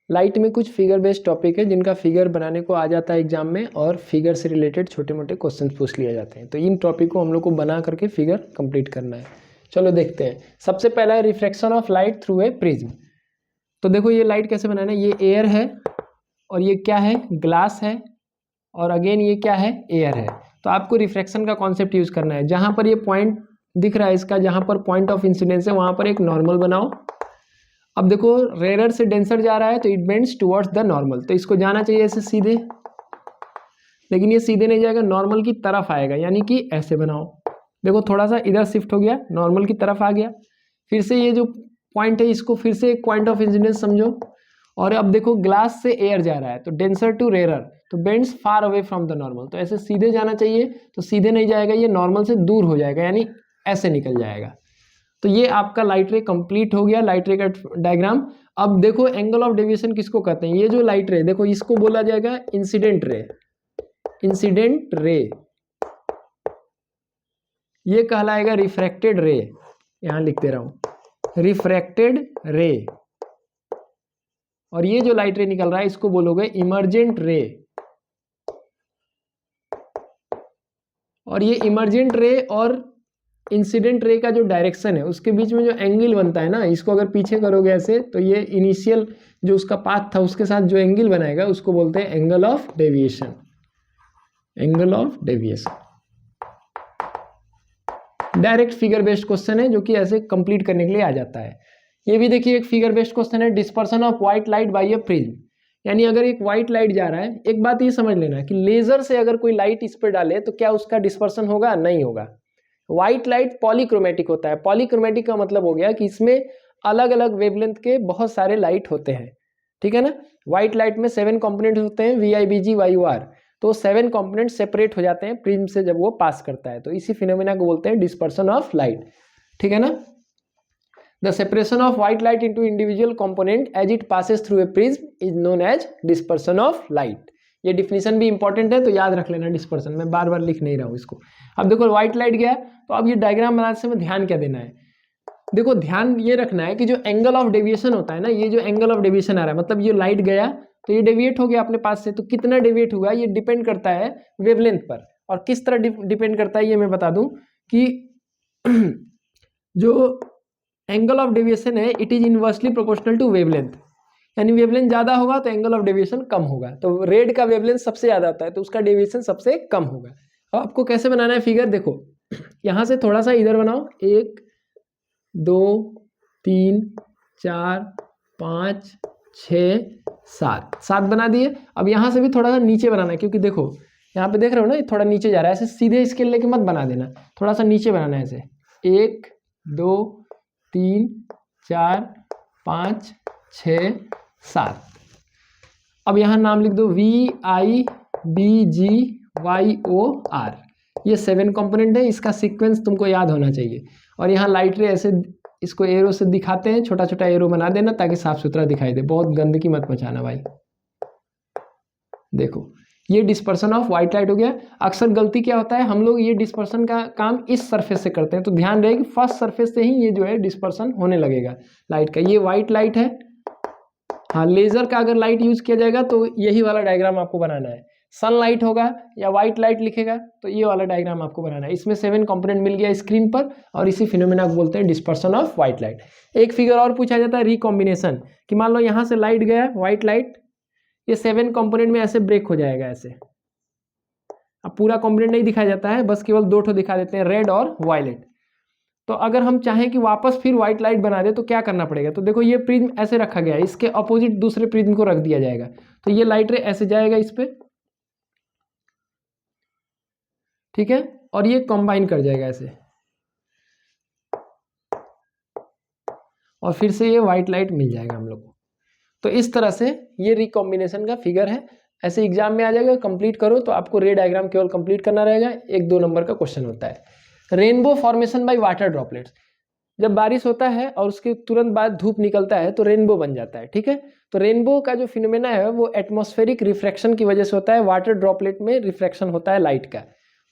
Light में कुछ figure based topic है जिनका फिगर बनाने को आ जाता है एग्जाम में, और फिगर से रिलेटेड छोटे मोटे क्वेश्चंस पूछ लिए जाते हैं। तो इन टॉपिक को हम लोग को बना करके फिगर कंप्लीट करना है। चलो देखते हैं। सबसे पहला है refraction of light through a prism. तो देखो ये लाइट कैसे बनाना है, ये एयर है और ये क्या है, ग्लास है, और अगेन ये क्या है, एयर है। तो आपको रिफ्रैक्शन का कॉन्सेप्ट यूज करना है। जहां पर ये पॉइंट दिख रहा है इसका, जहां पर पॉइंट ऑफ इंसिडेंस है वहां पर एक नॉर्मल बनाओ। अब देखो रेयर से डेंसर जा रहा है तो it bends towards the normal, तो इसको जाना चाहिए ऐसे सीधे, लेकिन ये सीधे नहीं जाएगा, नॉर्मल की तरफ आएगा, यानी कि ऐसे बनाओ। देखो थोड़ा सा इधर शिफ्ट हो गया, नॉर्मल की तरफ आ गया। फिर से ये जो पॉइंट है इसको फिर से एक पॉइंट ऑफ इंसिडेंस समझो। और अब देखो ग्लास से एयर जा रहा है तो डेंसर टू रेयर, तो bends far away from the normal, तो ऐसे सीधे जाना चाहिए, तो सीधे नहीं जाएगा, ये नॉर्मल से दूर हो जाएगा, यानी ऐसे निकल जाएगा। तो ये आपका लाइट रे कंप्लीट हो गया, लाइट रे का डायग्राम। अब देखो एंगल ऑफ डेविएशन किसको कहते हैं, ये जो लाइट रे देखो इसको बोला जाएगा इंसिडेंट रे। इंसिडेंट रे ये कहलाएगा रिफ्रैक्टेड रे, यहां लिख दे रहा हूं रिफ्रैक्टेड रे। और ये जो लाइट रे निकल रहा है इसको बोलोगे इमर्जेंट रे। और ये इमर्जेंट रे और इंसिडेंट रे का जो डायरेक्शन है उसके बीच में जो एंगल बनता है ना, इसको अगर पीछे करोगे ऐसे तो ये इनिशियल जो उसका पाथ था उसके साथ जो एंगल बनाएगा उसको बोलते हैं angle of deviation. Angle of deviation direct figure based question है जो कि ऐसे कंप्लीट करने के लिए आ जाता है। ये भी देखिए एक फिगर बेस्ड क्वेश्चन है, dispersion of white light by a prism. यानी अगर एक व्हाइट लाइट जा रहा है, एक बात ये समझ लेना कि लेजर से अगर कोई लाइट इस पर डाले तो क्या उसका डिस्पर्सन होगा, नहीं होगा। व्हाइट लाइट पॉलीक्रोमेटिक होता है। पॉलीक्रोमेटिक का मतलब हो गया कि इसमें अलग अलग वेवलेंथ के बहुत सारे लाइट होते हैं, ठीक है ना। व्हाइट लाइट में 7 कंपोनेंट्स होते हैं, VIBG YUR, तो 7 कंपोनेंट सेपरेट हो जाते हैं प्रिज्म से जब वो पास करता है, तो इसी फिनोमेना को बोलते हैं डिस्पर्सन ऑफ लाइट, ठीक है ना। The separation of white light into individual component as it passes through a prism is known as dispersion of light. ये डिफिनीशन भी इंपॉर्टेंट है तो याद रख लेना डिस्पर्सन, मैं बार बार लिख नहीं रहा हूं इसको। अब देखो व्हाइट लाइट गया, तो अब ये डायग्राम बनाने से ध्यान क्या देना है, देखो ध्यान ये रखना है कि जो एंगल ऑफ डेविएशन होता है ना, ये जो एंगल ऑफ डेविएशन आ रहा है मतलब ये लाइट गया तो ये डेविएट हो गया अपने पास से, तो कितना डेविएट हुआ ये डिपेंड करता है वेवलेंथ पर। और किस तरह डिपेंड करता है ये मैं बता दूं कि जो एंगल ऑफ डेविएशन है it is inversely proportional to wavelength, यानी वेवलेंथ ज्यादा होगा तो एंगल ऑफ डेविएशन कम होगा। तो रेड का वेवलेंथ सबसे ज्यादा होता है तो उसका डेविएशन सबसे कम होगा। अब आपको कैसे बनाना है फिगर, देखो यहां से थोड़ा सा इधर बनाओ, 1 2 3 4 5 6 7 बना दिए। अब यहां से भी थोड़ा सा नीचे बनाना है, क्योंकि देखो यहाँ पे देख रहे हो ना ये थोड़ा नीचे जा रहा है, ऐसे सीधे स्केल लेके मत बना देना, थोड़ा सा नीचे बनाना है ऐसे। 1 2 3 4 5 6 7। अब यहाँ नाम लिख दो VIBGYOR, ये 7 कंपोनेंट है, इसका सीक्वेंस तुमको याद होना चाहिए। और यहाँ लाइट रे ऐसे इसको एरो से दिखाते हैं, छोटा छोटा एरो बना देना ताकि साफ सुथरा दिखाई दे, बहुत गंदगी मत मचाना भाई। देखो ये डिस्पर्सन ऑफ व्हाइट लाइट हो गया। अक्सर गलती क्या होता है, हम लोग ये डिस्पर्सन का काम इस सरफेस से करते हैं, तो ध्यान रहे कि फर्स्ट सरफेस से ही ये जो है डिस्पर्सन होने लगेगा लाइट का। ये व्हाइट लाइट है, हाँ लेजर का अगर लाइट यूज किया जाएगा तो यही वाला डायग्राम आपको बनाना है। सनलाइट होगा या व्हाइट लाइट लिखेगा तो ये वाला डायग्राम आपको बनाना है। इसमें 7 कंपोनेंट मिल गया स्क्रीन पर, और इसी फिनोमेना को बोलते हैं डिस्पर्सन ऑफ व्हाइट लाइट। एक फिगर और पूछा जाता है रिकॉम्बिनेशन, कि मान लो यहाँ से लाइट गया व्हाइट लाइट, ये 7 कंपोनेंट में ऐसे ब्रेक हो जाएगा ऐसे। अब पूरा कंपोनेंट नहीं दिखाया जाता है, बस केवल 2 ठो दिखा देते हैं, रेड और वायलेट। तो अगर हम चाहें कि वापस फिर व्हाइट लाइट बना दे तो क्या करना पड़ेगा, तो देखो ये प्रिज्म ऐसे रखा गया है, इसके अपोजिट दूसरे प्रिज्म को रख दिया जाएगा, तो ये लाइट रे ऐसे जाएगा इस पे, ठीक है, और ये कंबाइन कर जाएगा ऐसे, और फिर से ये व्हाइट लाइट मिल जाएगा हम लोग को। तो इस तरह से ये रिकॉम्बिनेशन का फिगर है, ऐसे एग्जाम में आ जाएगा। कंप्लीट करो तो आपको रे डायग्राम केवल कंप्लीट करना रहेगा, 1-2 नंबर का क्वेश्चन होता है। Rainbow formation by water droplets, जब बारिश होता है और उसके तुरंत बाद धूप निकलता है तो रेनबो बन जाता है, ठीक है। तो रेनबो का जो फिनोमेना है वो एटमॉस्फेरिक रिफ्रैक्शन की वजह से होता है, वाटर ड्रॉपलेट में रिफ्रैक्शन होता है लाइट का।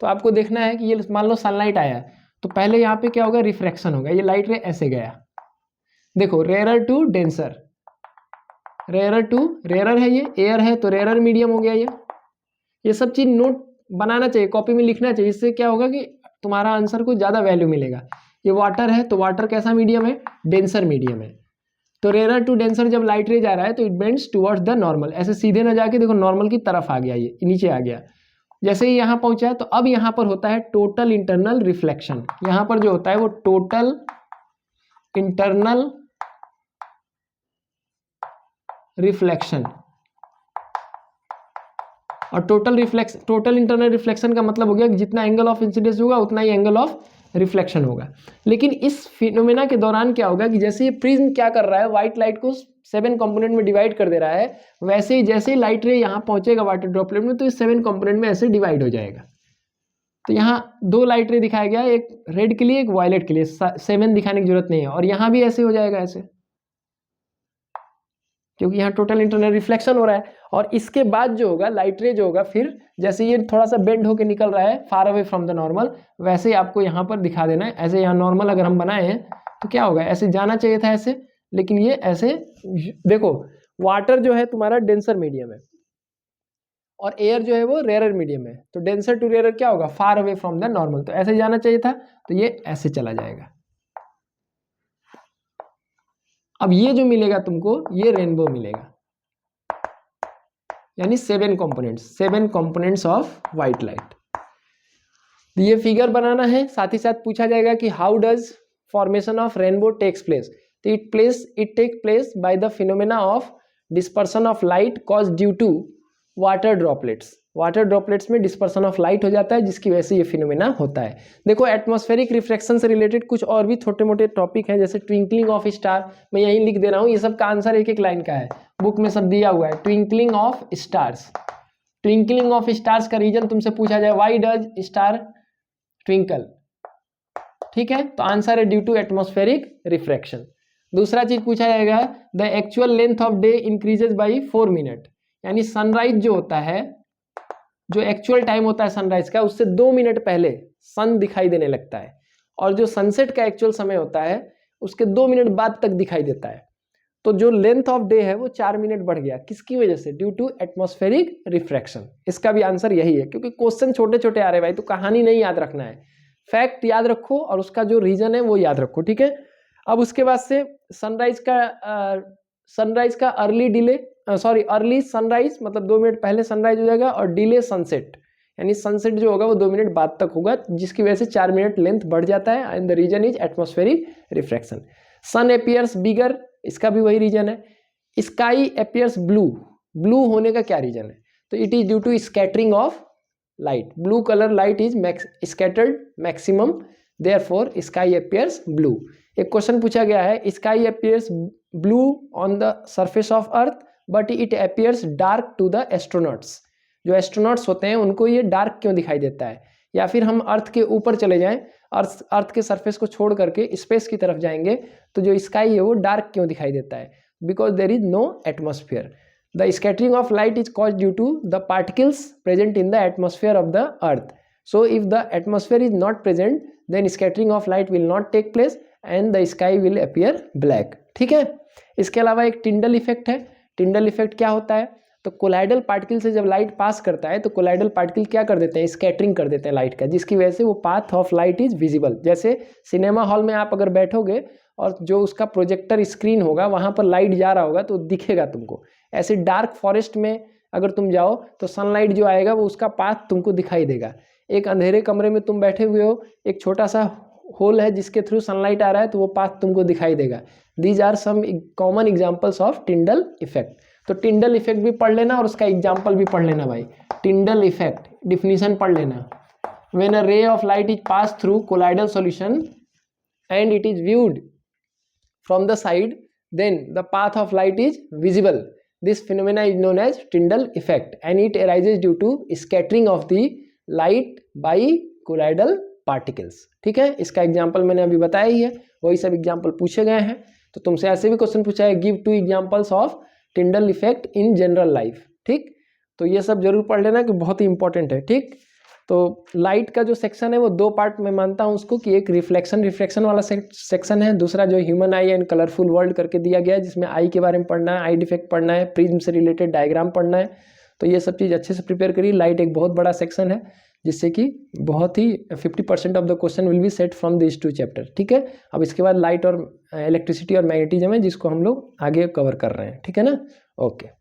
तो आपको देखना है कि ये मान लो सनलाइट आया तो पहले यहाँ पे क्या होगा, रिफ्रैक्शन होगा, ये लाइट रे ऐसे गया, देखो rarer to denser, rarer to rarer है, ये एयर है तो रेयरर मीडियम हो गया ये सब चीज़ नोट बनाना चाहिए, कॉपी में लिखना चाहिए। इससे क्या होगा कि तुम्हारा आंसर को ज़्यादा वैल्यू मिलेगा। ये वाटर है तो वाटर कैसा मीडियम है, डेंसर मीडियम है। तो रेयरर टू डेंसर जब लाइट रे जा रहा है तो it bends towards the normal, ऐसे सीधे ना जाके देखो नॉर्मल की तरफ आ गया, ये नीचे आ गया। जैसे ही यहाँ पहुंचा है तो अब यहाँ पर होता है टोटल इंटरनल रिफ्लेक्शन। यहाँ पर जो होता है वो टोटल इंटरनल रिफ्लेक्शन, और टोटल इंटरनल रिफ्लेक्शन का मतलब हो गया कि जितना एंगल ऑफ इंसिडेंस होगा उतना ही एंगल ऑफ रिफ्लेक्शन होगा। लेकिन इस फिनोमेना के दौरान क्या होगा कि जैसे ये प्रिज्म क्या कर रहा है, व्हाइट लाइट को 7 कंपोनेंट में डिवाइड कर दे रहा है, वैसे ही जैसे ही लाइट रे यहाँ पहुंचेगा वाटर ड्रॉपलेट में तो ये 7 कंपोनेंट में ऐसे डिवाइड हो जाएगा। तो यहाँ 2 लाइट रे दिखाया गया, एक रेड के लिए एक वायलेट के लिए, 7 दिखाने की जरूरत नहीं है। और यहाँ भी ऐसे हो जाएगा ऐसे, क्योंकि यहाँ टोटल इंटरनल रिफ्लेक्शन हो रहा है। और इसके बाद जो होगा लाइट रे जो होगा, फिर जैसे ये थोड़ा सा बेंड होके निकल रहा है फार अवे फ्रॉम द नॉर्मल, वैसे ही आपको यहाँ पर दिखा देना है। ऐसे यहाँ नॉर्मल अगर हम बनाए हैं तो क्या होगा, ऐसे जाना चाहिए था ऐसे, लेकिन ये ऐसे, देखो वाटर जो है तुम्हारा डेंसर मीडियम है और एयर जो है वो रेयरर मीडियम है, तो डेंसर टू रेयरर क्या होगा, फार अवे फ्रॉम द नॉर्मल, तो ऐसे जाना चाहिए था, तो ये ऐसे चला जाएगा। अब ये जो मिलेगा तुमको, ये रेनबो मिलेगा, यानी 7 कंपोनेंट्स ऑफ व्हाइट लाइट। ये फिगर बनाना है, साथ ही साथ पूछा जाएगा कि how does formation of rainbow takes place. तो it take place by the phenomena of dispersion of light cause due to water droplets में डिस्पर्सन ऑफ लाइट हो जाता है, जिसकी वजह से ये फिनोमेना होता है। देखो एटमॉस्फेरिक रिफ्लेक्शन से रिलेटेड कुछ और भी छोटे मोटे टॉपिक हैं, जैसे ट्विंकलिंग ऑफ स्टार, मैं यहीं लिख दे रहा हूँ, ये सब का आंसर एक एक लाइन का है, बुक में सब दिया हुआ है। ट्विंकलिंग ऑफ स्टार्स का रीजन तुमसे पूछा जाए, व्हाई डज स्टार ट्विंकल, ठीक है, तो आंसर है ड्यू टू एटमॉस्फेरिक रिफ्रैक्शन। दूसरा चीज पूछा जाएगा, the actual length of day increases by 4 minute, यानी सनराइज जो होता है, जो एक्चुअल टाइम होता है सनराइज का, उससे 2 मिनट पहले सन दिखाई देने लगता है, और जो सनसेट का एक्चुअल समय होता है उसके 2 मिनट बाद तक दिखाई देता है। तो जो लेंथ ऑफ डे है वो 4 मिनट बढ़ गया, किसकी वजह से, ड्यू टू एटमॉस्फेरिक रिफ्रैक्शन। इसका भी आंसर यही है, क्योंकि क्वेश्चन छोटे छोटे आ रहे भाई, तो कहानी नहीं याद रखना है, फैक्ट याद रखो और उसका जो रीजन है वो याद रखो, ठीक है। अब उसके बाद से सनराइज का अर्ली सनराइज मतलब 2 मिनट पहले सनराइज हो जाएगा, और डिले सनसेट यानी सनसेट जो होगा वो 2 मिनट बाद तक होगा, जिसकी वजह से 4 मिनट लेंथ बढ़ जाता है, and the reason is atmospheric refraction. Sun appears bigger, इसका भी वही रीजन है। स्काई अपियर्स ब्लू होने का क्या रीजन है, तो it is due to scattering of light, blue colour light is scattered maximum, therefore sky appears blue. एक क्वेश्चन पूछा गया है, sky appears blue on the surface of earth but it appears dark to the astronauts, जो astronauts होते हैं उनको ये dark क्यों दिखाई देता है। या फिर हम अर्थ के ऊपर चले जाएं, अर्थ के सरफेस को छोड़ करके स्पेस की तरफ जाएंगे, तो जो स्काई है वो डार्क क्यों दिखाई देता है, because there is no atmosphere. The scattering of light is cause due to the particles present in the atmosphere of the earth, so if the atmosphere is not present then scattering of light will not take place and the sky will appear black, ठीक है। इसके अलावा एक Tyndall effect है। Tyndall effect क्या होता है, तो कोलाइडल पार्टिकल से जब लाइट पास करता है तो कोलाइडल पार्टिकल क्या कर देते हैं, स्कैटरिंग कर देते हैं लाइट का, जिसकी वजह से वो path of light is visible. जैसे सिनेमा हॉल में आप अगर बैठोगे और जो उसका प्रोजेक्टर स्क्रीन होगा वहां पर लाइट जा रहा होगा तो दिखेगा तुमको। ऐसे डार्क फॉरेस्ट में अगर तुम जाओ तो सनलाइट जो आएगा वो उसका पाथ तुमको दिखाई देगा। एक अंधेरे कमरे में तुम बैठे हुए हो, एक छोटा सा होल है जिसके थ्रू सनलाइट आ रहा है, तो वो पाथ तुमको दिखाई देगा। These are some common examples of Tyndall effect. तो टिंडल इफेक्ट भी पढ़ लेना और उसका एग्जांपल भी पढ़ लेना भाई। टिंडल इफेक्ट डिफिनीशन पढ़ लेना, when a ray of light is pass through colloidal solution and it is viewed from the side then the path of light is visible, this phenomena is known as Tyndall effect and it arises due to scattering of the light by colloidal particles, ठीक है। इसका example मैंने अभी बताया ही है, वही सब example पूछे गए हैं। तो तुमसे ऐसे भी क्वेश्चन पूछा है, give 2 examples of Tyndall effect in general life, ठीक। तो ये सब जरूर पढ़ लेना कि बहुत ही इंपॉर्टेंट है, ठीक। तो लाइट का जो सेक्शन है वो दो पार्ट में मानता हूँ उसको, कि एक रिफ्लेक्शन वाला सेक्शन है, दूसरा जो human I and colourful world करके दिया गया है, जिसमें आई के बारे में पढ़ना है, आई डिफेक्ट पढ़ना है, प्रिज्म से रिलेटेड डायग्राम पढ़ना है। तो ये सब चीज़ अच्छे से प्रिपेयर करिए। लाइट एक बहुत बड़ा सेक्शन है, जिससे कि बहुत ही 50% of the question will be set from this 2 chapter. ठीक है, अब इसके बाद लाइट और इलेक्ट्रिसिटी और मैग्नेटिज्म है, जिसको हम लोग आगे कवर कर रहे हैं। ठीक है ना, ओके।